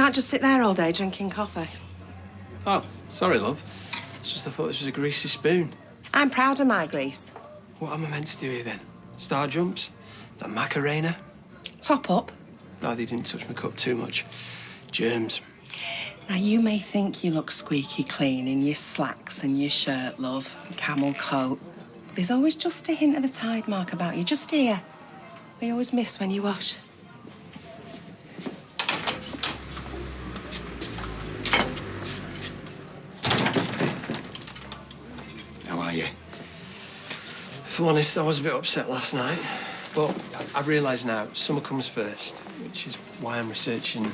can't just sit there all day drinking coffee. Oh, sorry, love. It's just I thought this was a greasy spoon. I'm proud of my grease. What am I meant to do here, then? Star jumps? That Macarena? Top up. No, they didn't touch my cup too much. Germs. Now, you may think you look squeaky clean in your slacks and your shirt, love, and camel coat. There's always just a hint of the tide mark about you, just here. We always miss when you wash. How are you? If I'm honest, I was a bit upset last night. But I realise now, summer comes first, which is why I'm researching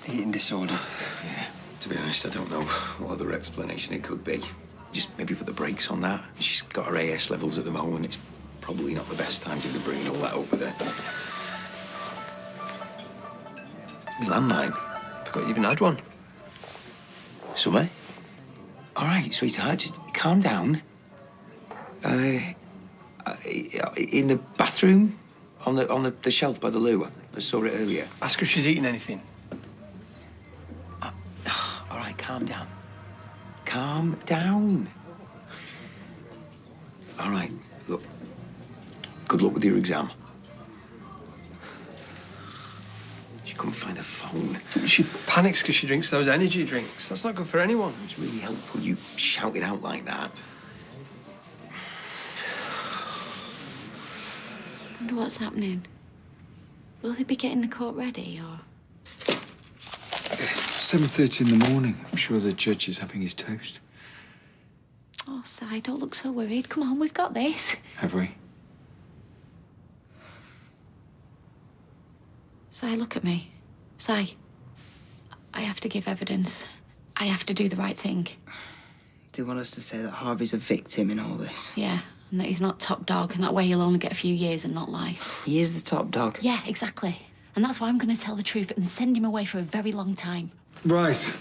eating disorders. Yeah, to be honest, I don't know what other explanation it could be. Just maybe put the brakes on that. She's got her AS levels at the moment. It's probably not the best time to be bringing all that up with her. My landline. Forgot you even had one. Summer? All right, sweetheart, just calm down. In the bathroom? On the shelf by the loo. I saw it earlier. Ask her if she's eaten anything. All right, calm down. Calm down. All right, look. Good luck with your exam. She couldn't find her phone. She panics because she drinks those energy drinks. That's not good for anyone. It's really helpful you shouted out like that. I wonder what's happening. Will they be getting the court ready, or...? 7:30 in the morning. I'm sure the judge is having his toast. Oh, Si, don't look so worried. Come on, we've got this. Have we? Si, look at me. Si, I have to give evidence. I have to do the right thing. Do you want us to say that Harvey's a victim in all this? Yeah, and that he's not top dog, and that way he'll only get a few years and not life. He is the top dog. Yeah, exactly. And that's why I'm going to tell the truth and send him away for a very long time. Right.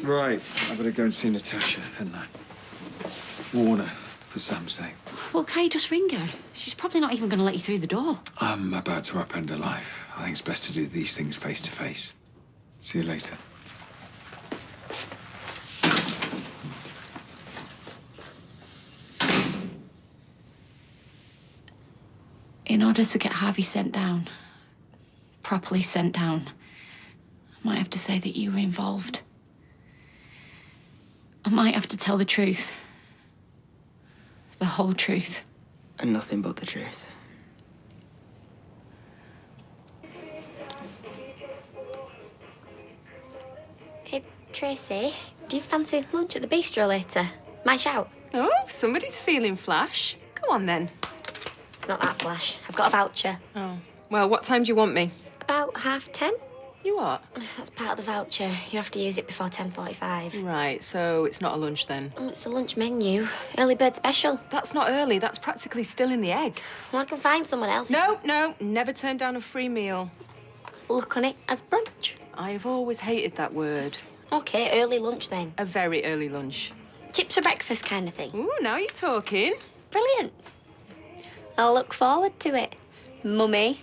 I better go and see Natasha, hadn't I? Warn her, for Sam's sake. Well, can't you just ring her? She's probably not even going to let you through the door. I'm about to upend her life. I think it's best to do these things face to face. See you later. In order to get Harvey sent down, properly sent down, I might have to say that you were involved. I might have to tell the truth. The whole truth. And nothing but the truth. Hey, Tracy, do you fancy lunch at the bistro later? My shout. Oh, somebody's feeling flash. Go on, then. It's not that flash. I've got a voucher. Oh. Well, what time do you want me? About 10:30. You what? That's part of the voucher. You have to use it before 10:45. Right, so it's not a lunch then? It's the lunch menu. Early bird special. That's not early. That's practically still in the egg. Well, I can find someone else. No, never turn down a free meal. Look on it as brunch. I've always hated that word. OK, early lunch then. A very early lunch. Chips for breakfast kind of thing. Ooh, now you're talking. Brilliant. I'll look forward to it. Mummy.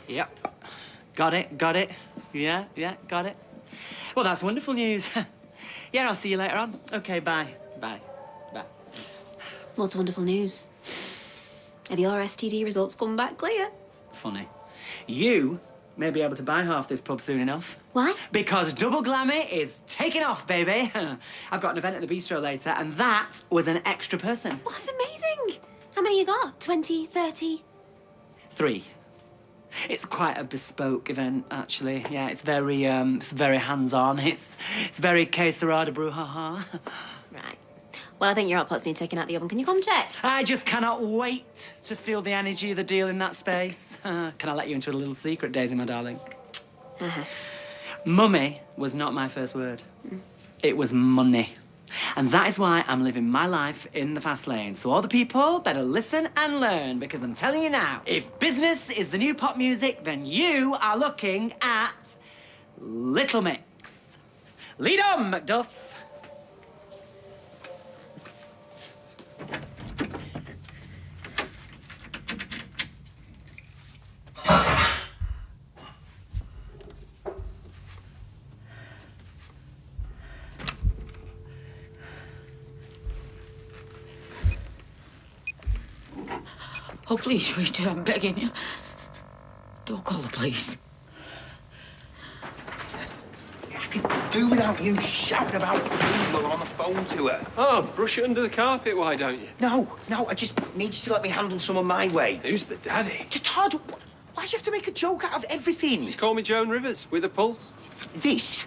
Yep. Got it. Yeah, got it. Well, that's wonderful news. Yeah, I'll see you later on. OK, bye. What's wonderful news? Have your STD results come back clear? Funny. You may be able to buy half this pub soon enough. Why? Because Double Glammy is taking off, baby. I've got an event at the bistro later, and that was an extra person. Well, that's amazing. How many you got? 20, 30? 3. It's quite a bespoke event, actually. Yeah, it's very hands-on. It's very que sera de brouhaha. Right. Well, I think your hot pots need taking out the oven. Can you come check? I just cannot wait to feel the energy of the deal in that space. Can I let you into a little secret, Daisy, my darling? Uh-huh. Mummy was not my first word. It was money. And that is why I'm living my life in the fast lane. So all the people better listen and learn, because I'm telling you now, if business is the new pop music, then you are looking at Little Mix. Lead on, Macduff. Oh, please, Rita, I'm begging you. Don't call the police. I could do without you shouting about people on the phone to her. Oh, brush it under the carpet, why don't you? No, I just need you to let me handle some of my way. Who's the daddy? Just Todd, why do you have to make a joke out of everything? Just call me Joan Rivers, with a pulse. This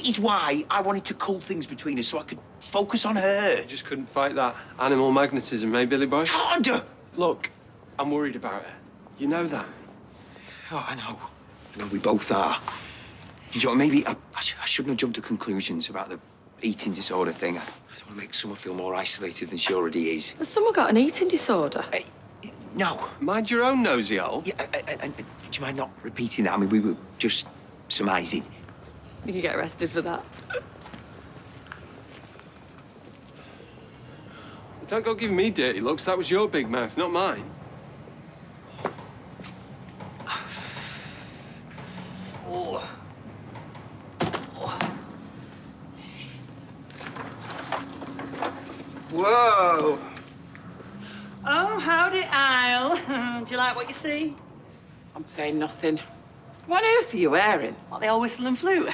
is why I wanted to cull things between us so I could focus on her. You just couldn't fight that animal magnetism, eh, Billy boy? Todd! Look, I'm worried about her. You know that. Oh, I know, we both are. You know, maybe I shouldn't have jumped to conclusions about the eating disorder thing. I don't want to make Summer feel more isolated than she already is. Has someone got an eating disorder? No. Mind your own nosy hole. Yeah, and do you mind not repeating that? I mean, we were just surmising. You could get arrested for that. Don't go giving me dirty looks. That was your big mouth, not mine. Oh. Whoa. Oh, howdy, Isle. Do you like what you see? I'm saying nothing. What on earth are you wearing? What, the old whistle and flute?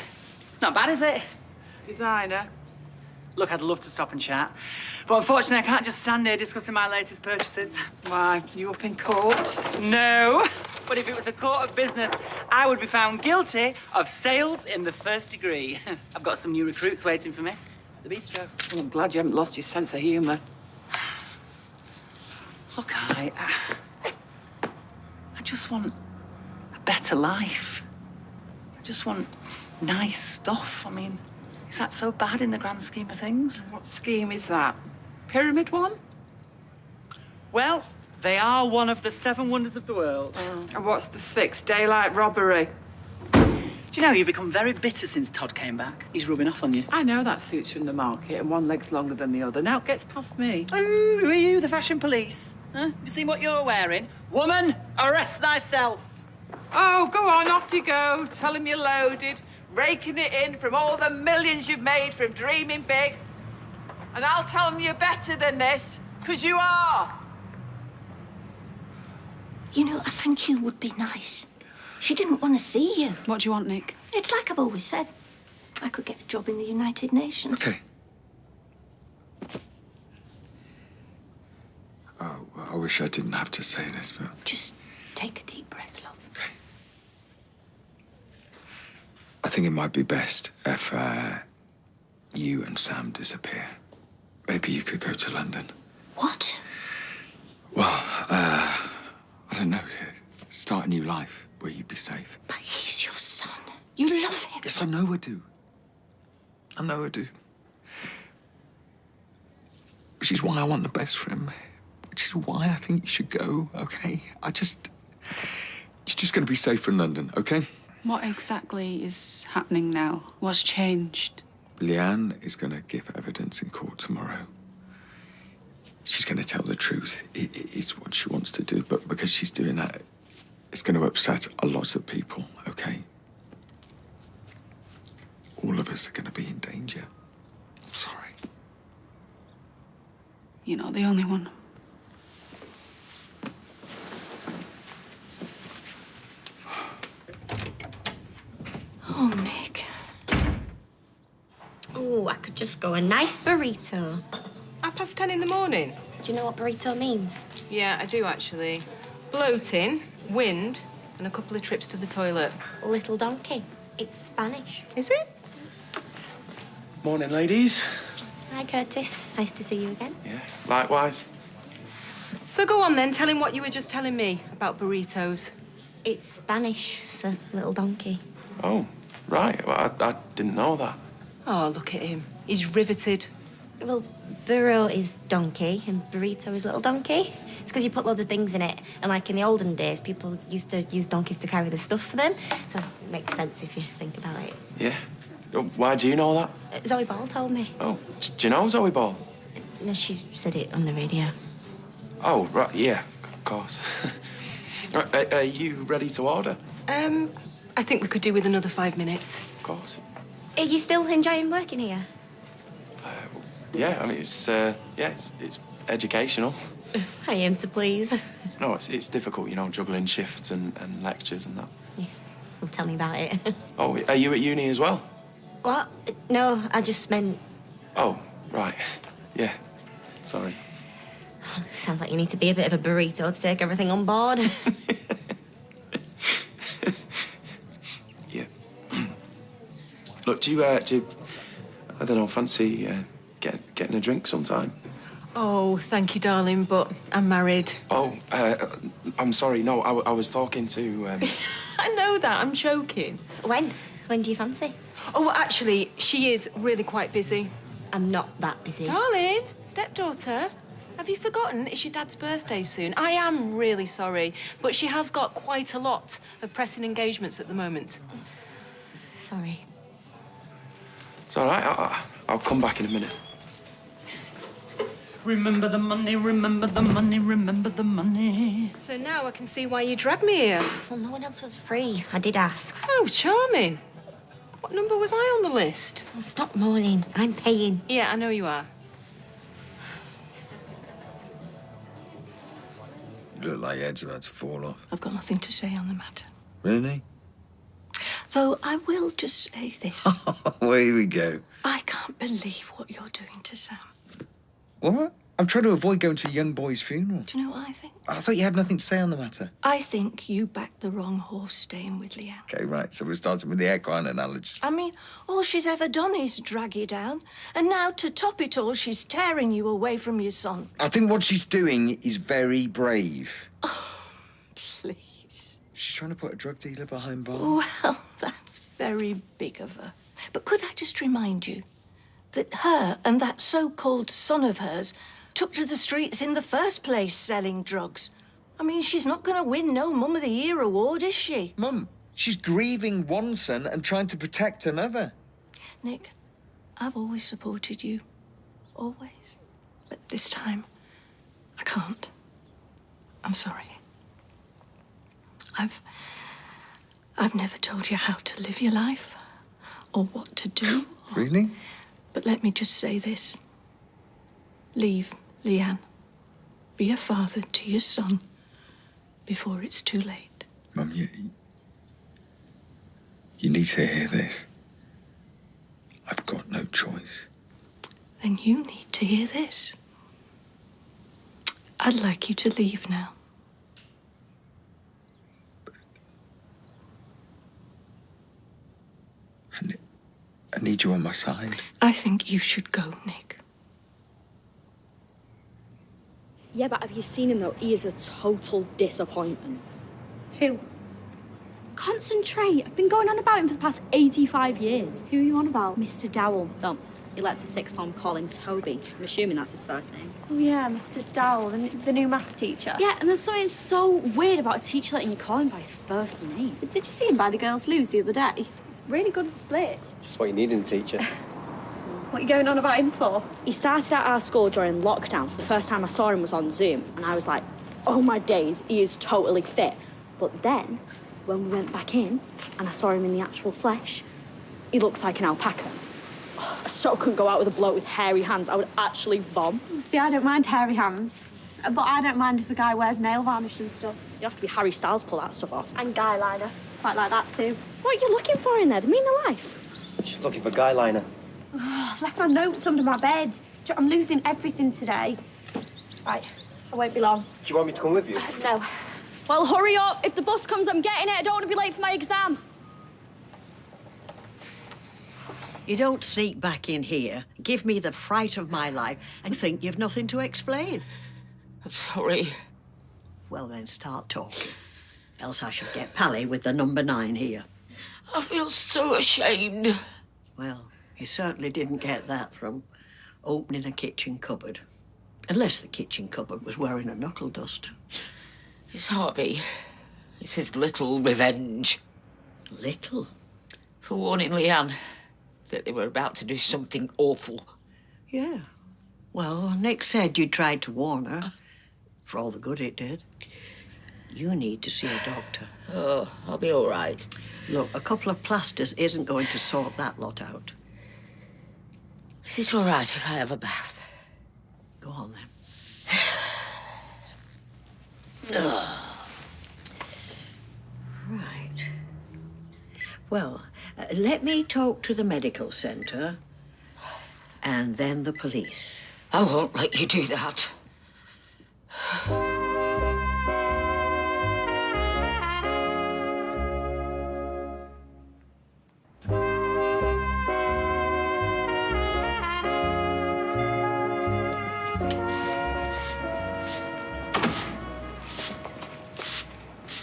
Not bad, is it? Designer. Look, I'd love to stop and chat. But unfortunately, I can't just stand here discussing my latest purchases. Why, you up in court? No. But if it was a court of business, I would be found guilty of sales in the first degree. I've got some new recruits waiting for me. The bistro. Well, I'm glad you haven't lost your sense of humour. Look, I just want a better life. I just want nice stuff. I mean, is that so bad in the grand scheme of things? What scheme is that? Pyramid one? Well, they are one of the 7 wonders of the world. And what's the 6th? Daylight robbery. Do you know, you've become very bitter since Todd came back. He's rubbing off on you. I know that suits you in the market, and one leg's longer than the other. Now it gets past me. Oh, who are you, the fashion police? Huh? Have you seen what you're wearing? Woman, arrest thyself. Oh, go on, off you go. Tell him you're loaded, raking it in from all the millions you've made from dreaming big. And I'll tell him you're better than this, because you are. You know, a thank you would be nice. She didn't want to see you. What do you want, Nick? It's like I've always said. I could get a job in the United Nations. Okay. Oh, well, I wish I didn't have to say this, but... Just take a deep breath, love. Okay. I think it might be best if you and Sam disappear. Maybe you could go to London. What? Well, I don't know. Start a new life where you'd be safe. But he's your son. You love him. Yes, I know I do. I know I do. Which is why I want the best for him. Which is why I think you should go, okay? You're just going to be safe in London, okay? What exactly is happening now? What's changed? Leanne is going to give evidence in court tomorrow. She's going to tell the truth. It's what she wants to do, but because she's doing that, it's going to upset a lot of people, okay? All of us are going to be in danger. I'm sorry. You're not the only one. Oh, Nick. Oh, I could just go a nice burrito. 10:30 in the morning? Do you know what burrito means? Yeah, I do, actually. Bloating, wind, and a couple of trips to the toilet. Little donkey. It's Spanish. Is it? Morning, ladies. Hi, Curtis. Nice to see you again. Yeah, likewise. So go on, then. Tell him what you were just telling me about burritos. It's Spanish for little donkey. Oh, right. Well, I didn't know that. Oh, look at him. He's riveted. Well, burro is donkey and burrito is little donkey. It's because you put loads of things in it. And like in the olden days, people used to use donkeys to carry the stuff for them. So it makes sense if you think about it. Yeah. Why do you know that? Zoe Ball told me. Oh, do you know Zoe Ball? No, she said it on the radio. Oh, right, yeah, of course. Right, are you ready to order? I think we could do with another 5 minutes. Of course. Are you still enjoying working here? Yeah, I mean, it's educational. I aim to please. No, it's difficult, you know, juggling shifts and lectures and that. Yeah, well, tell me about it. Oh, are you at uni as well? What? No, I just meant... Oh, right. Yeah, sorry. Sounds like you need to be a bit of a burrito to take everything on board. Yeah. Look, do you, I don't know, fancy getting a drink sometime? Oh, thank you, darling, but I'm married. Oh, I'm sorry. No, I was talking to... I know that. I'm joking. When? When do you fancy? Oh, actually, she is really quite busy. I'm not that busy. Darling, stepdaughter, have you forgotten it's your dad's birthday soon? I am really sorry, but she has got quite a lot of pressing engagements at the moment. Sorry. It's all right. I'll come back in a minute. Remember the money, remember the money, remember the money. So now I can see why you dragged me here. Well, no one else was free. I did ask. Oh, charming. What number was I on the list? Oh, stop moaning. I'm paying. Yeah, I know you are. You look like your head's about to fall off. I've got nothing to say on the matter. Really? Though I will just say this. Well, here we go. I can't believe what you're doing to Sam. What? I'm trying to avoid going to a young boy's funeral. Do you know what I think? I thought you had nothing to say on the matter. I think you backed the wrong horse staying with Leanne. Okay, right. So we're starting with the equine analogy. I mean, all she's ever done is drag you down. And now, to top it all, she's tearing you away from your son. I think what she's doing is very brave. Oh, please. She's trying to put a drug dealer behind bars. Well, that's very big of her. But could I just remind you that her and that so-called son of hers took to the streets in the first place selling drugs? I mean, she's not going to win no Mum of the Year award, is she? Mum, she's grieving one son and trying to protect another. Nick, I've always supported you. Always. But this time, I can't. I'm sorry. I've never told you how to live your life or what to do. Really? But let me just say this. Leave Leanne. Be a father to your son before it's too late. Mum, you need to hear this. I've got no choice. Then you need to hear this. I'd like you to leave now. I need you on my side. I think you should go, Nick. Yeah, but have you seen him, though? He is a total disappointment. Who? Concentrate. I've been going on about him for the past 85 years. Who are you on about? Mr. Dowell. Don't. He lets the sixth form call him Toby. I'm assuming that's his first name. Oh, yeah, Mr. Dowell, the new maths teacher. Yeah, and there's something so weird about a teacher letting you call him by his first name. Did you see him buy the girls' loos the other day? He's really good at splits. Just what you need in a teacher. What are you going on about him for? He started at our school during lockdown, so the first time I saw him was on Zoom, and I was like, oh my days, he is totally fit. But then, when we went back in, and I saw him in the actual flesh, he looks like an alpaca. I so couldn't go out with a bloke with hairy hands. I would actually vom. See, I don't mind hairy hands. But I don't mind if a guy wears nail varnish and stuff. You have to be Harry Styles to pull that stuff off. And guy liner. Quite like that, too. What are you looking for in there? They mean their life. She's looking for guy liner. I've left my notes under my bed. I'm losing everything today. Right, I won't be long. Do you want me to come with you? No. Well, hurry up. If the bus comes, I'm getting it. I don't want to be late for my exam. You don't sneak back in here, give me the fright of my life, and think you've nothing to explain. I'm sorry. Well, then start talking. Else I should get pally with the number 9 here. I feel so ashamed. Well, you certainly didn't get that from opening a kitchen cupboard. Unless the kitchen cupboard was wearing a knuckle duster. It's Harvey. It's his little revenge. Little? For warning Leanne that they were about to do something awful. Yeah. Well, Nick said you tried to warn her. For all the good it did. You need to see a doctor. Oh, I'll be all right. Look, a couple of plasters isn't going to sort that lot out. Is it all right if I have a bath? Go on, then. Right. Well, let me talk to the medical centre and then the police. I won't let you do that.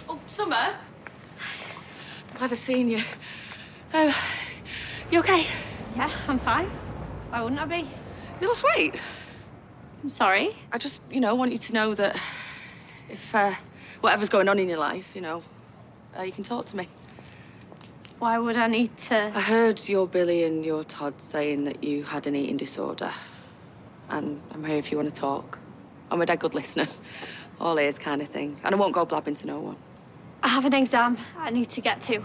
Oh, Summer. Glad I've seen you. You okay? Yeah, I'm fine. Why wouldn't I be? You lost weight. I'm sorry. I just, want you to know that if whatever's going on in your life, you can talk to me. Why would I need to? I heard your Billy and your Todd saying that you had an eating disorder. And I'm here if you want to talk. I'm a dead good listener. All ears kind of thing. And I won't go blabbing to no one. I have an exam I need to get to.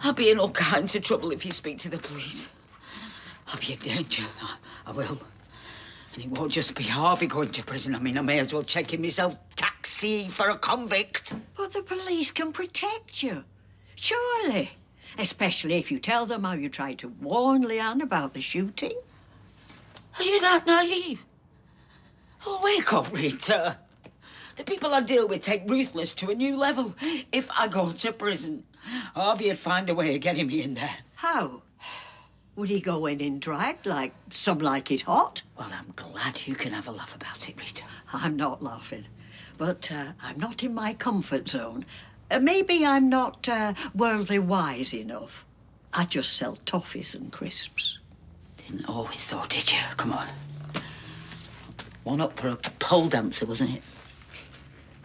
I'll be in all kinds of trouble if you speak to the police. I'll be in danger. I will. And it won't just be Harvey going to prison. I mean, I may as well check in myself taxi for a convict. But the police can protect you. Surely. Especially if you tell them how you tried to warn Leanne about the shooting. Are you that naive? Oh, wake up, Rita. The people I deal with take ruthless to a new level. If I go to prison, Harvey'd find a way of getting me in there. How? Would he go in drag, like Some Like It Hot? Well, I'm glad you can have a laugh about it, Rita. I'm not laughing. But I'm not in my comfort zone. Maybe I'm not worldly wise enough. I just sell toffees and crisps. Didn't always though, did you? Come on. One up for a pole dancer, wasn't it?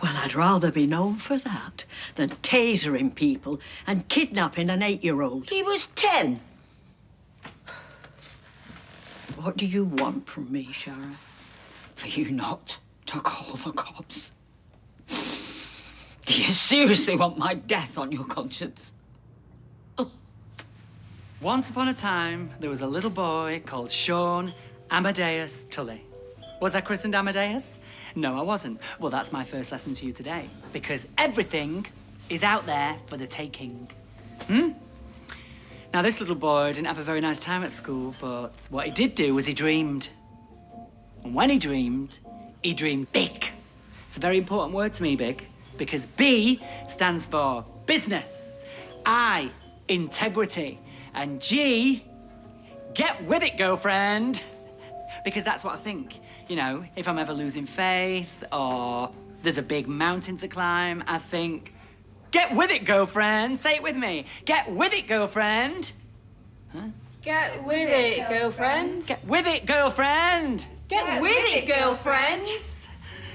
Well, I'd rather be known for that than tasering people and kidnapping an 8-year-old. He was 10. What do you want from me, Sharon? For you not to call the cops. Do you seriously want my death on your conscience? Once upon a time, there was a little boy called Sean Amadeus Tully. Was I christened Amadeus? No, I wasn't. Well, that's my first lesson to you today. Because everything is out there for the taking. Now, this little boy didn't have a very nice time at school, but what he did do was he dreamed. And when he dreamed big. It's a very important word to me, big, because B stands for business, I, integrity, and G, get with it, girlfriend. Because that's what I think. If I'm ever losing faith or there's a big mountain to climb, I think, get with it, girlfriend. Say it with me. Get with it, girlfriend. Huh? Get with it, girlfriend. Get with it, girlfriend. Get with it, girlfriend.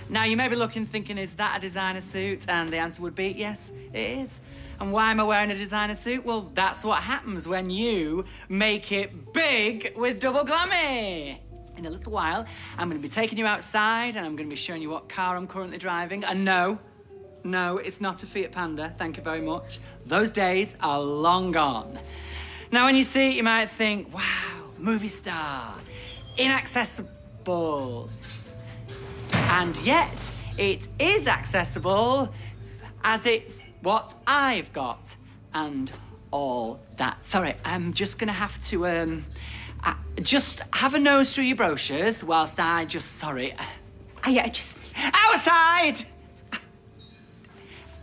Now, you may be looking, thinking, is that a designer suit? And the answer would be, yes, it is. And why am I wearing a designer suit? Well, that's what happens when you make it big with Double Glammy. In a little while, I'm going to be taking you outside and I'm going to be showing you what car I'm currently driving. And no, it's not a Fiat Panda, thank you very much. Those days are long gone. Now, when you see it, you might think, wow, movie star, inaccessible. And yet, it is accessible as it's what I've got and all that. Sorry, I'm just going to have to, just have a nose through your brochures whilst I just, sorry. Outside!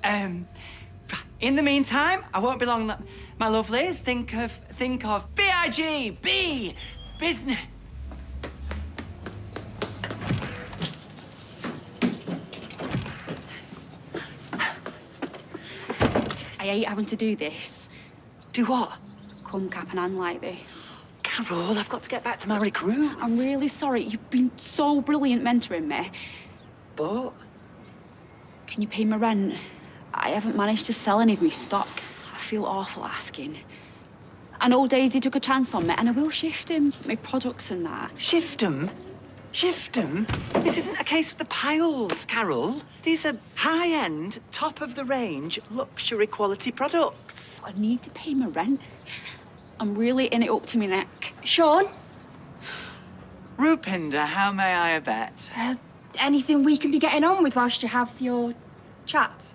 In the meantime, I won't be long, my lovelies. Think of B-I-G, B, business. I hate having to do this. Do what? Come cap and hand like this. Carol, I've got to get back to my recruits. I'm really sorry. You've been so brilliant mentoring me. But? Can you pay my rent? I haven't managed to sell any of my stock. I feel awful asking. I know Daisy took a chance on me, and I will shift him, my products and that. Shift 'em? Shift 'em? This isn't a case of the piles, Carol. These are high-end, top-of-the-range, luxury quality products. I need to pay my rent. I'm really in it up to my neck. Sean? Rupinder, how may I abet? Anything we can be getting on with whilst you have your chat?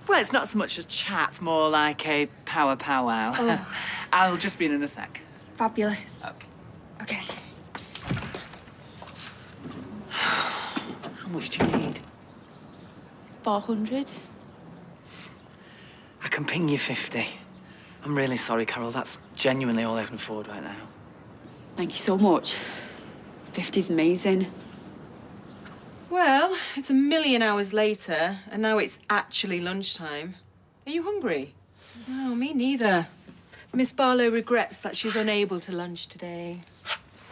Well, it's not so much a chat, more like a powwow. Oh. I'll just be in a sec. Fabulous. Okay. Okay. How much do you need? 400. I can ping you 50. I'm really sorry, Carol. That's genuinely all I can afford right now. Thank you so much. 50's amazing. Well, it's a million hours later, and now it's actually lunchtime. Are you hungry? No, me neither. Miss Barlow regrets that she's unable to lunch today.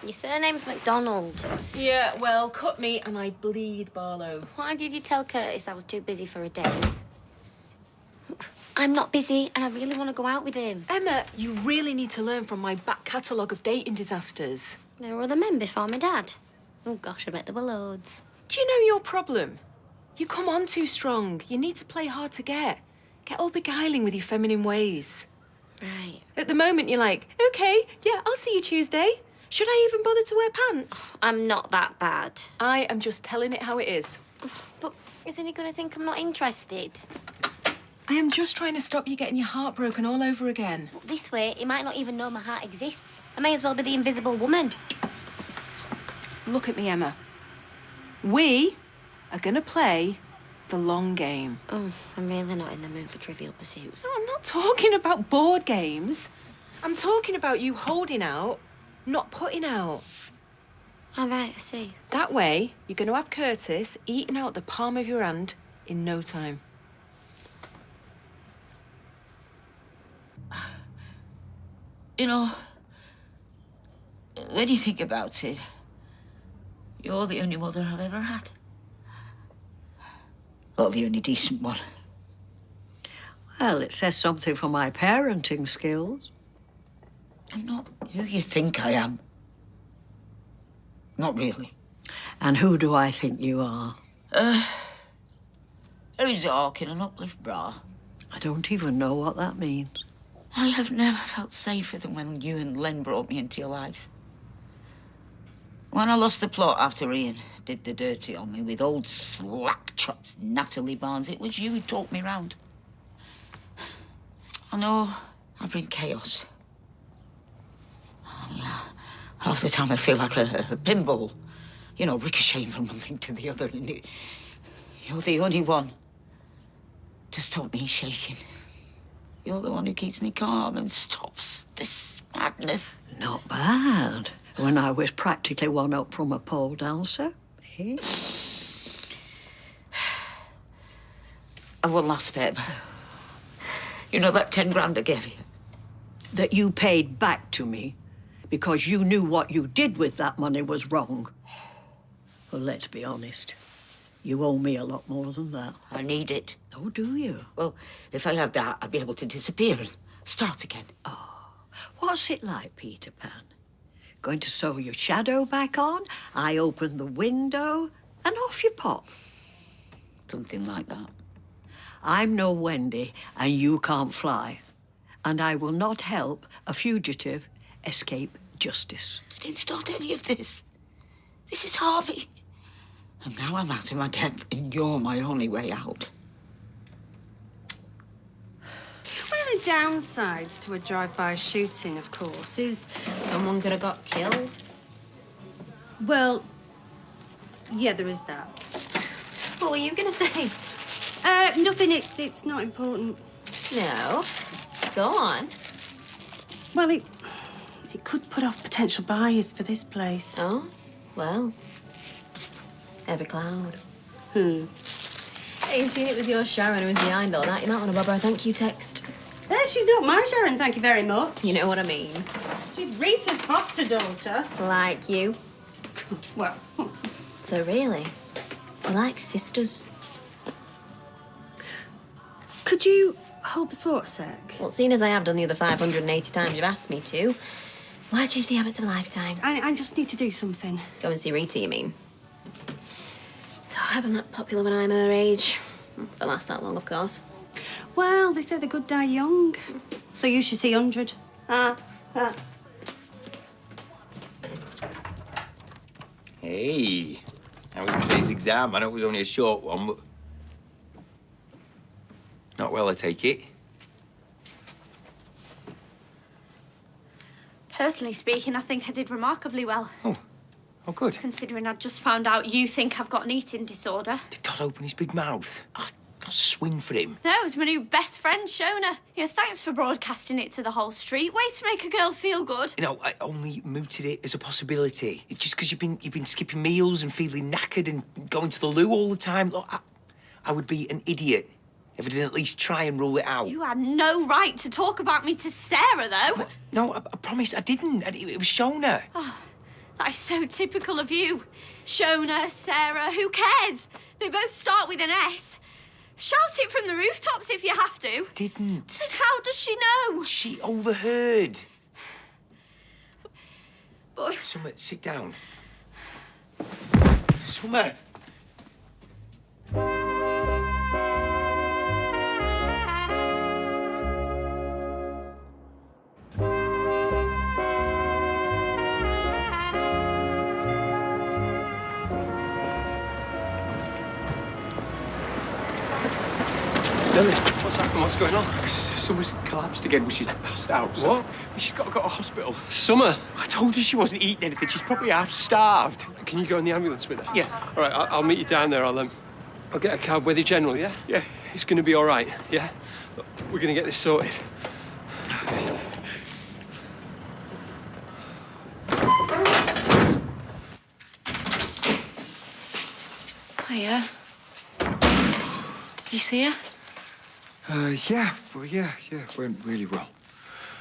Your surname's MacDonald. Yeah, well, cut me and I bleed Barlow. Why did you tell Curtis I was too busy for a date? Look, I'm not busy and I really want to go out with him. Emma, you really need to learn from my back catalogue of dating disasters. There were other men before my dad. Oh, gosh, I bet there were loads. Do you know your problem? You come on too strong. You need to play hard to get. Get all beguiling with your feminine ways. Right. At the moment, you're like, OK, yeah, I'll see you Tuesday. Should I even bother to wear pants? I'm not that bad. I am just telling it how it is. But isn't he going to think I'm not interested? I am just trying to stop you getting your heart broken all over again. But this way, he might not even know my heart exists. I may as well be the invisible woman. Look at me, Emma. We are going to play the long game. Oh, I'm really not in the mood for Trivial Pursuits. No, I'm not talking about board games. I'm talking about you holding out, not putting out. All right, I see. That way, you're going to have Curtis eating out the palm of your hand in no time. You know, when you think about it, you're the only mother I've ever had. Well, the only decent one. Well, it says something for my parenting skills. I'm not who you think I am. Not really. And who do I think you are? Who's dark in an uplift bra? I don't even know what that means. I have never felt safer than when you and Len brought me into your lives. When I lost the plot after Ian did the dirty on me with old slack-chops Natalie Barnes, it was you who talked me round. I know I bring chaos. Yeah, half the time I feel like a pinball. You know, ricocheting from one thing to the other. And you're the only one to stop me shaking. You're the one who keeps me calm and stops this madness. Not bad. When I was practically one up from a pole dancer, eh? And one last favour. You know that 10 grand I gave you? That you paid back to me because you knew what you did with that money was wrong. Well, let's be honest. You owe me a lot more than that. I need it. Oh, do you? Well, if I had that, I'd be able to disappear and start again. Oh, what's it like, Peter Pan? Going to sew your shadow back on, I open the window, and off you pop. Something like that. I'm no Wendy, and you can't fly. And I will not help a fugitive escape justice. I didn't start any of this. This is Harvey. And now I'm out of my depth, and you're my only way out. One of the downsides to a drive-by shooting, of course, is... Someone could have got killed. Well, yeah, there is that. What were you going to say? Nothing, it's not important. No. Go on. Well, it could put off potential buyers for this place. Oh, well. Every cloud. Hmm. Hey, you seen it was your Sharon who was behind all that. You might want to bob her a thank you text. She's not my Sharon, thank you very much. You know what I mean. She's Rita's foster daughter. Like you. Well. So really, we're like sisters. Could you hold the fort a sec? Well, seeing as I have done the other 580 times you've asked me to, why choose the habits of a lifetime? I just need to do something. Go and see Rita, you mean? God, I'm not popular when I'm her age. If I last that long, of course. Well, they say the good die young. So you should see 100. Hey, how was today's exam? I know it was only a short one, but... Not well, I take it. Personally speaking, I think I did remarkably well. Oh, good. Considering I'd just found out you think I've got an eating disorder. Did Todd open his big mouth? I'll swing for him. No, it was my new best friend, Shona. Thanks for broadcasting it to the whole street. Way to make a girl feel good. You know, I only mooted it as a possibility. It's just because you've been skipping meals and feeling knackered and going to the loo all the time. Look, I would be an idiot if I didn't at least try and rule it out. You had no right to talk about me to Sarah, though. No, I promise I didn't. It was Shona. Oh, that is so typical of you. Shona, Sarah, who cares? They both start with an S. Shout it from the rooftops if you have to. Didn't. Then how does she know? She overheard. But... Summer, sit down. Summer. Lily, what's happened? What's going on? Summer's collapsed again. She's passed out. So What? She's got to go to hospital. Summer! I told her she wasn't eating anything. She's probably half starved. Can you go in the ambulance with her? Yeah. All right, I'll meet you down there. I'll get a cab with you, General, yeah? Yeah. It's going to be all right, yeah? Look, we're going to get this sorted. Hiya. Did you see her? Yeah, it went really well.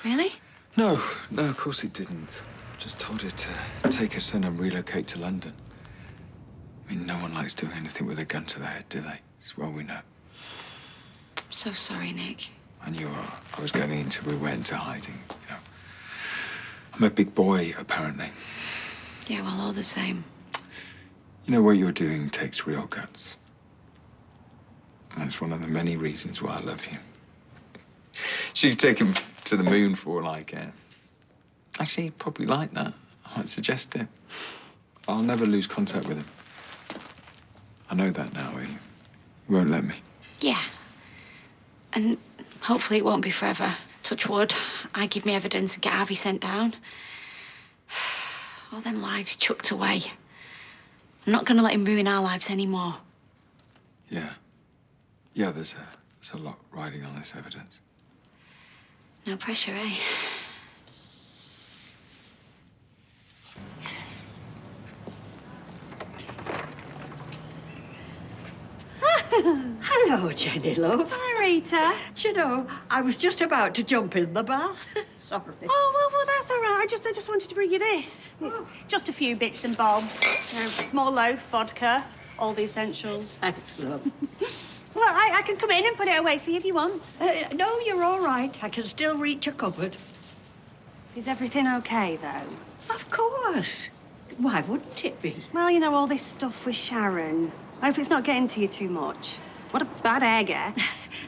Really? No, of course it didn't. I just told her to take her son and relocate to London. I mean, no one likes doing anything with a gun to their head, do they? As well we know. I'm so sorry, Nick. I knew I was getting into, we went into hiding, you know. I'm a big boy, apparently. Yeah, well, all the same. You know, what you're doing takes real guts. That's one of the many reasons why I love you. She'd take him to the moon for all I care. Actually, he'd probably like that. I might suggest it. I'll never lose contact with him. I know that now, eh? You won't let me. Yeah. And hopefully it won't be forever. Touch wood. I give me evidence and get Harvey sent down. All them lives chucked away. I'm not going to let him ruin our lives anymore. Yeah. Yeah, there's a lot riding on this evidence. No pressure, eh? Hello, Jenny, love. Hi, Rita. Do you know, I was just about to jump in the bath. Sorry. Oh, well, that's all right. I just wanted to bring you this. Just a few bits and bobs. Small loaf, vodka, all the essentials. Thanks, love. Well, I can come in and put it away for you if you want. No, you're all right. I can still reach a cupboard. Is everything okay, though? Of course. Why wouldn't it be? Well, you know, all this stuff with Sharon. I hope it's not getting to you too much. What a bad egg, eh?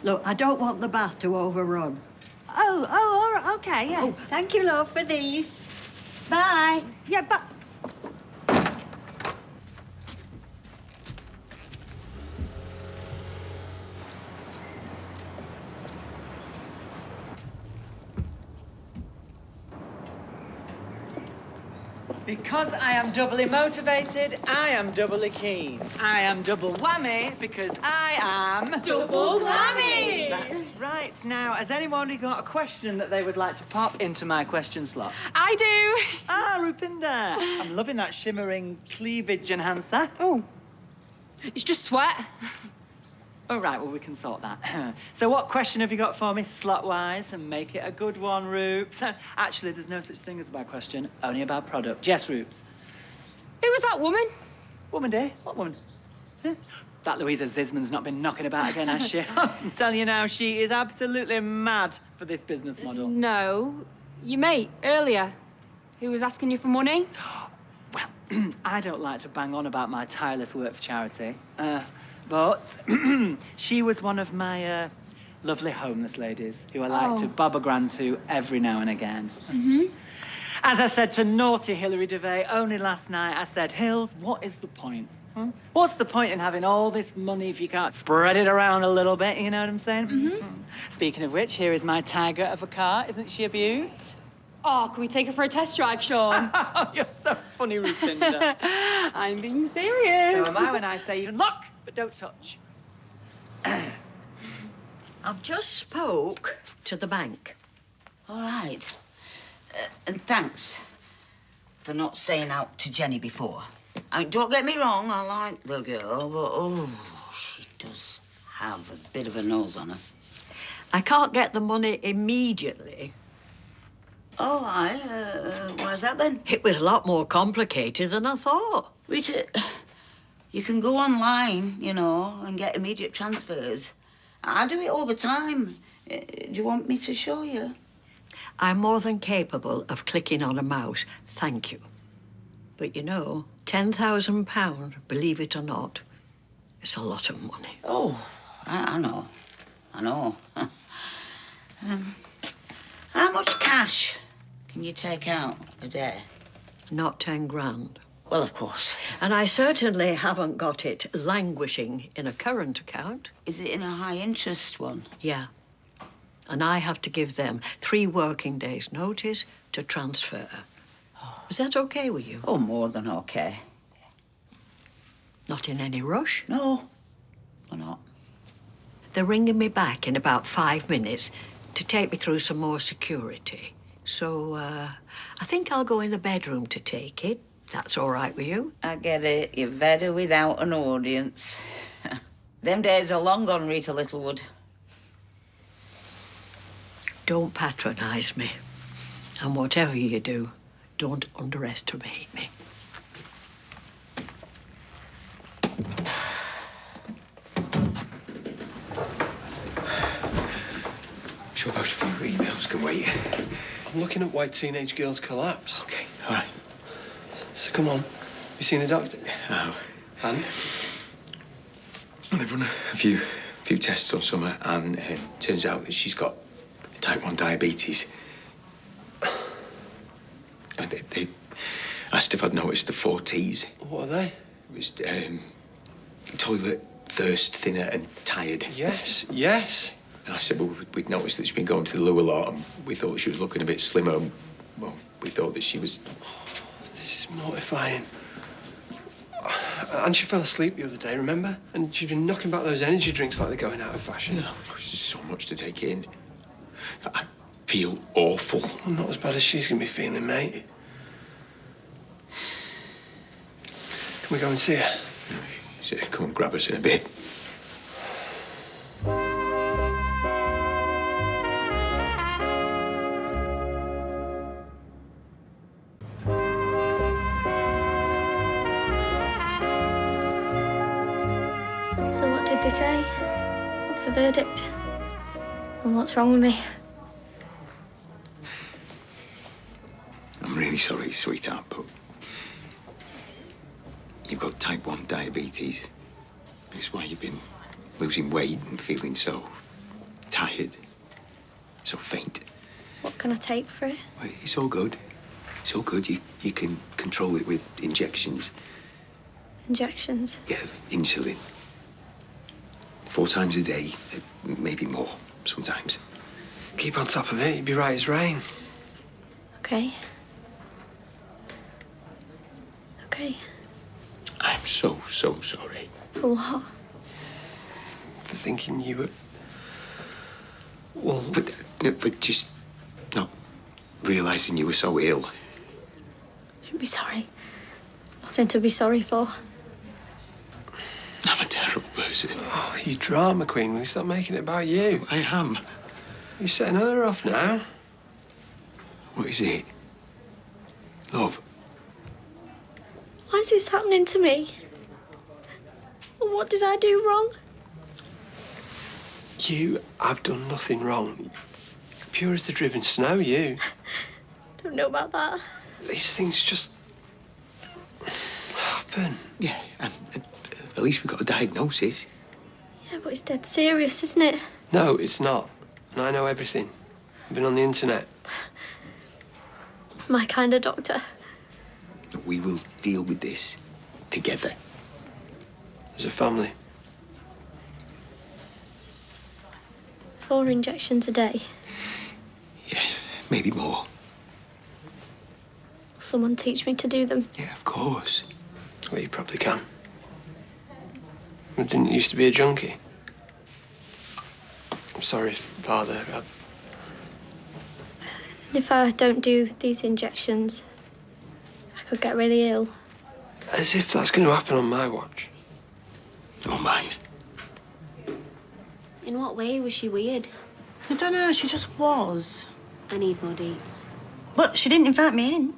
Look, I don't want the bath to overrun. Oh, all right, okay, yeah. Oh, thank you, love, for these. Bye. Yeah, but... Because I am doubly motivated, I am doubly keen. I am double whammy because I am... Double whammy! That's right. Now, has anybody got a question that they would like to pop into my question slot? I do. Ah, Rupinder. I'm loving that shimmering cleavage enhancer. Oh, it's just sweat. All right, well, we can sort that. So what question have you got for me, slot-wise? And make it a good one, Roops. Actually, there's no such thing as a bad question, only a bad product. Yes, Roops? Who was that woman? Woman, dear? What woman? Huh? That Louisa Zisman's not been knocking about again, has she? I'm telling you now, she is absolutely mad for this business model. No, your mate, earlier, who was asking you for money? Well, I don't like to bang on about my tireless work for charity. But she was one of my lovely homeless ladies who I like to bob a grand to every now and again. Mm-hmm. As I said to naughty Hilary Devey only last night, I said, Hills, what is the point? What's the point in having all this money if you can't spread it around a little bit, you know what I'm saying? Speaking of which, here is my tiger of a car. Isn't she a beaut? Oh, can we take her for a test drive, Sean? You're so funny, Rupinder. I'm being serious. So am I when I say you can look, but don't touch. I've just spoke to the bank. All right. And thanks for not saying out to Jenny before. I mean, don't get me wrong, I like the girl, but, oh, she does have a bit of a nose on her. I can't get the money immediately. Oh, why's that then? It was a lot more complicated than I thought. Rita, you can go online, you know, and get immediate transfers. I do it all the time. Do you want me to show you? I'm more than capable of clicking on a mouse, thank you. But you know, £10,000, believe it or not, it's a lot of money. Oh, I know. I know. How much cash can you take out a day? Not 10 grand. Well, of course. And I certainly haven't got it languishing in a current account. Is it in a high-interest one? Yeah. And I have to give them 3 working days' notice to transfer. Is that okay with you? Oh, more than okay. Not in any rush? No, we're not. They're ringing me back in about 5 minutes to take me through some more security. So, I think I'll go in the bedroom to take it. That's all right with you? I get it. You're better without an audience. Them days are long gone, Rita Littlewood. Don't patronise me. And whatever you do, don't underestimate me. I'm sure those few emails can wait. I'm looking at why teenage girls collapse. Okay, all right. So come on. You seen the doctor? Oh. And? They've run a few tests on Summer, and turns out that she's got type 1 diabetes. And they asked if I'd noticed the 4 T's. What are they? It was toilet, thirst, thinner, and tired. Yes, yes. And I said, well, we'd noticed that she'd been going to the loo a lot, and we thought she was looking a bit slimmer. And, well, we thought that she was... This is mortifying. And she fell asleep the other day, remember? And she'd been knocking back those energy drinks like they're going out of fashion. You know, there's just so much to take in. I feel awful. Well, not as bad as she's going to be feeling, mate. Can we go and see her? She said, come and grab us in a bit. So what did they say? What's the verdict? And what's wrong with me? I'm really sorry, sweetheart, but you've got type 1 diabetes. That's why you've been losing weight and feeling so tired, so faint. What can I take for it? Well, it's all good. It's all good. You can control it with injections. Injections? Yeah, insulin. 4 times a day, maybe more sometimes. Keep on top of it, you'd be right as rain. Okay. Okay. I'm so sorry. For what? For thinking you were... Well... But just not realising you were so ill. Don't be sorry. Nothing to be sorry for. I'm a terrible person. Oh, you drama queen. Will you stop making it about you? I am. You're setting her off now. What is it? Love. Why is this happening to me? What did I do wrong? You have done nothing wrong. Pure as the driven snow, you. Don't know about that. These things just happen. Yeah, and at least we got a diagnosis. Yeah, but it's dead serious, isn't it? No, it's not. And I know everything. I've been on the internet. My kind of doctor. But we will deal with this together. As a family. 4 injections a day. Maybe more. Someone teach me to do them. Yeah, of course. Well, you probably can. Well, didn't you used to be a junkie? I'm sorry, Father. And if I don't do these injections, I could get really ill. As if that's going to happen on my watch. Or mine. In what way was she weird? I don't know, she just was. I need more deeds. But she didn't invite me in.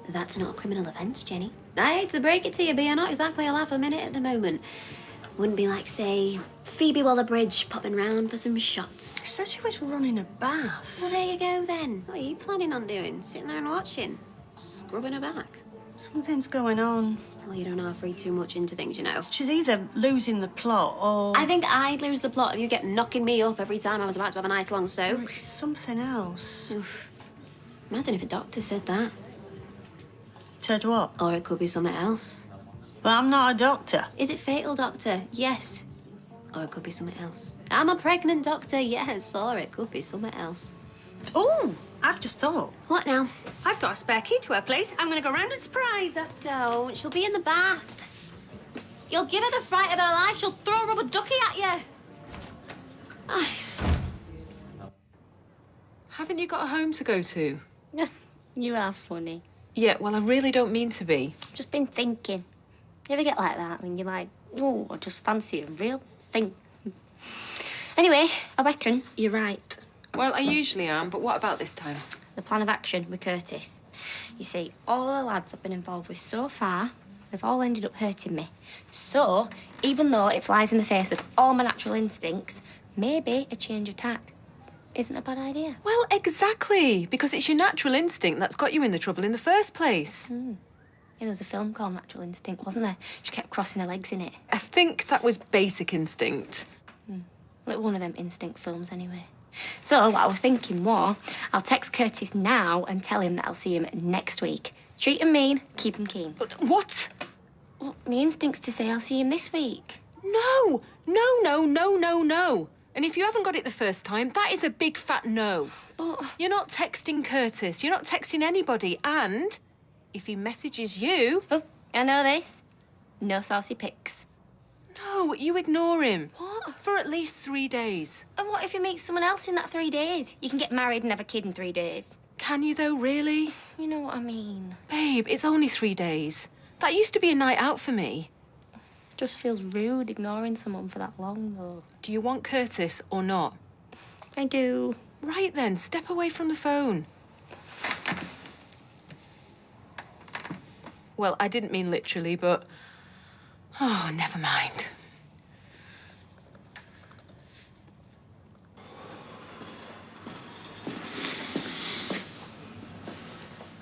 That's not a criminal offence, Jenny. I hate to break it to you, but you're not exactly a laugh a minute at the moment. Wouldn't be like, say, Phoebe Waller-Bridge popping round for some shots. She said she was running a bath. Well, there you go then. What are you planning on doing? Sitting there and watching? Scrubbing her back? Something's going on. Well, you don't half read too much into things, you know. She's either losing the plot or... I think I'd lose the plot if you kept knocking me up every time I was about to have a nice long soak. Or it's something else. Oof. Imagine if a doctor said that. Said what? Or it could be something else. Well, I'm not a doctor. Is it fatal, doctor? Yes. Or it could be something else. I'm a pregnant doctor, yes. Or it could be something else. Oh, I've just thought. What now? I've got a spare key to her place. I'm going to go round and surprise her. Don't. She'll be in the bath. You'll give her the fright of her life. She'll throw a rubber ducky at you. Ay. Haven't you got a home to go to? You are funny. Yeah, well, I really don't mean to be. Just been thinking. You ever get like that when you're like, oh, I just fancy a real thing? Anyway, I reckon you're right. Well, I usually am, but what about this time? The plan of action with Curtis. You see, all the lads I've been involved with so far, they've all ended up hurting me. So, even though it flies in the face of all my natural instincts, maybe a change of tack isn't a bad idea. Well, exactly, because it's your natural instinct that's got you in the trouble in the first place. Yeah, there was a film called Natural Instinct, wasn't there? She kept crossing her legs in it. I think that was Basic Instinct. Like one of them instinct films, anyway. So, what I was thinking was, I'll text Curtis now and tell him that I'll see him next week. Treat him mean, keep him keen. What? Well, my instinct's to say I'll see him this week. No, no, no, no, no, no. And if you haven't got it the first time, that is a big fat no. But... You're not texting Curtis. You're not texting anybody. And if he messages you... Oh, I know this. No saucy pics. No, you ignore him. What? For at least 3 days. And what if he meets someone else in that 3 days? You can get married and have a kid in 3 days. Can you, though, really? You know what I mean. Babe, it's only 3 days. That used to be a night out for me. Just feels rude ignoring someone for that long, though. Do you want Curtis or not? I do. Right then, step away from the phone. Well, I didn't mean literally, but... Oh, never mind.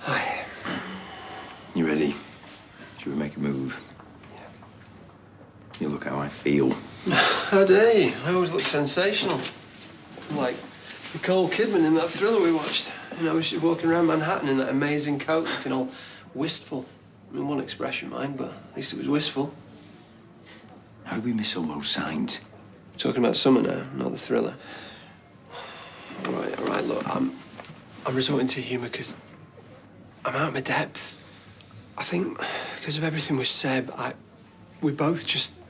Hi. You ready? Should we make a move? You look how I feel. How dare you? I always look sensational. I'm like Nicole Kidman in that thriller we watched. You know, she's walking around Manhattan in that amazing coat, looking all wistful. I mean, one expression, mind, but at least it was wistful. How did we miss all those signs? We're talking about summer now, not the thriller. All right, look, I'm resorting to humour because I'm out of my depth. I think because of everything with Seb, we both just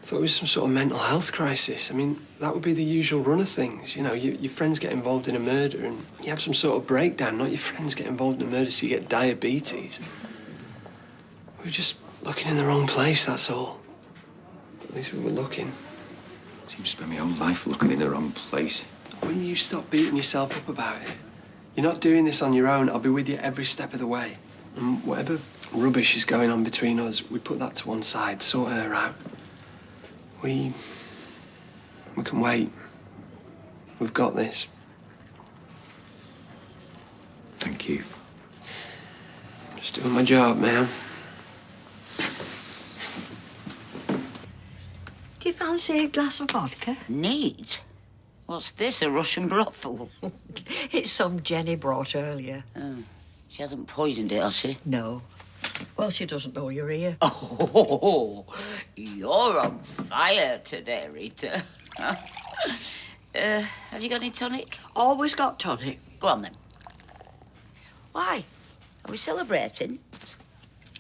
thought it was some sort of mental health crisis. I mean, that would be the usual run of things. You know, your friends get involved in a murder and you have some sort of breakdown, not your friends get involved in a murder so you get diabetes. We were just looking in the wrong place, that's all. At least we were looking. Seems to spend my whole life looking in the wrong place. When you stop beating yourself up about it, you're not doing this on your own. I'll be with you every step of the way. And whatever rubbish is going on between us, we put that to one side, sort her out. We can wait. We've got this. Thank you. Just doing my job, ma'am. Do you fancy a glass of vodka? Neat. What's this, a Russian brothel? It's some Jenny brought earlier. Oh. She hasn't poisoned it, has she? No. Well, she doesn't know you're here. Oh, you're on fire today, Rita. Have you got any tonic? Always got tonic. Go on, then. Why? Are we celebrating?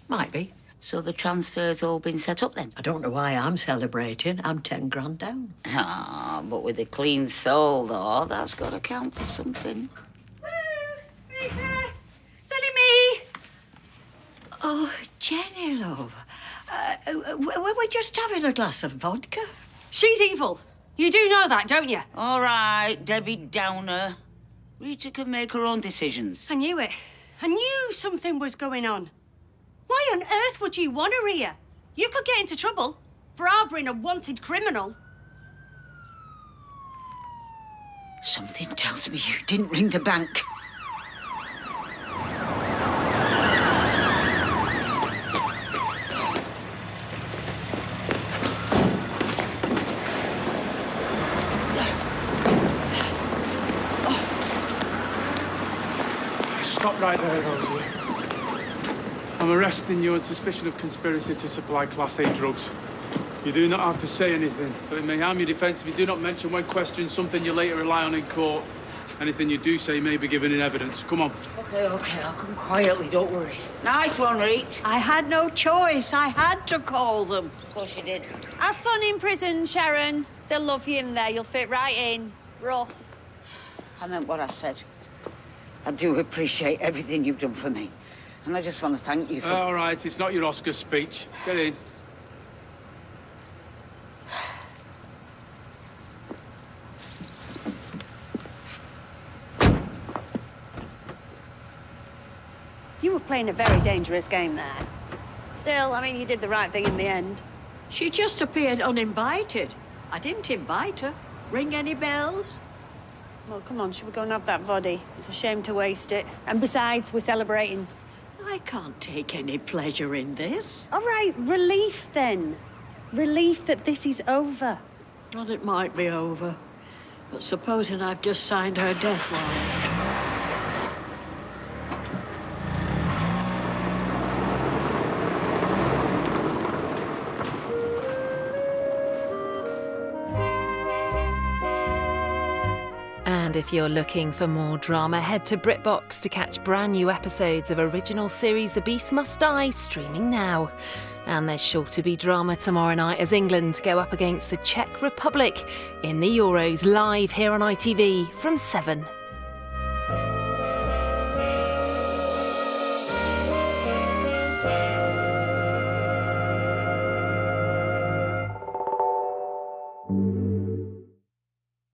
Might be. So the transfer's all been set up, then? I don't know why I'm celebrating. I'm 10 grand down. Ah, but with a clean soul, though, that's got to count for something. Rita! Silly me! Oh, Jenny, love. We're just having a glass of vodka. She's evil. You do know that, don't you? All right, Debbie Downer. Rita can make her own decisions. I knew it. I knew something was going on. Why on earth would you want her here? You could get into trouble for harbouring a wanted criminal. Something tells me you didn't ring the bank. Stop right there, Rosie. I'm arresting you on suspicion of conspiracy to supply Class A drugs. You do not have to say anything, but it may harm your defence if you do not mention when questioned something you later rely on in court. Anything you do say may be given in evidence. Come on. OK, I'll come quietly, don't worry. Nice one, Reet. I had no choice. I had to call them. Of course you did. Have fun in prison, Sharon. They'll love you in there. You'll fit right in. Rough. I meant what I said. I do appreciate everything you've done for me. And I just want to thank you for... All right, it's not your Oscar speech. Get in. You were playing a very dangerous game there. Still, I mean, you did the right thing in the end. She just appeared uninvited. I didn't invite her. Ring any bells? Well, come on, should we go and have that voddy? It's a shame to waste it. And besides, we're celebrating. I can't take any pleasure in this. All right, relief then. Relief that this is over. Well, it might be over. But supposing I've just signed her death warrant. And if you're looking for more drama, head to BritBox to catch brand new episodes of original series The Beast Must Die, streaming now. And there's sure to be drama tomorrow night as England go up against the Czech Republic in the Euros, live here on ITV from 7.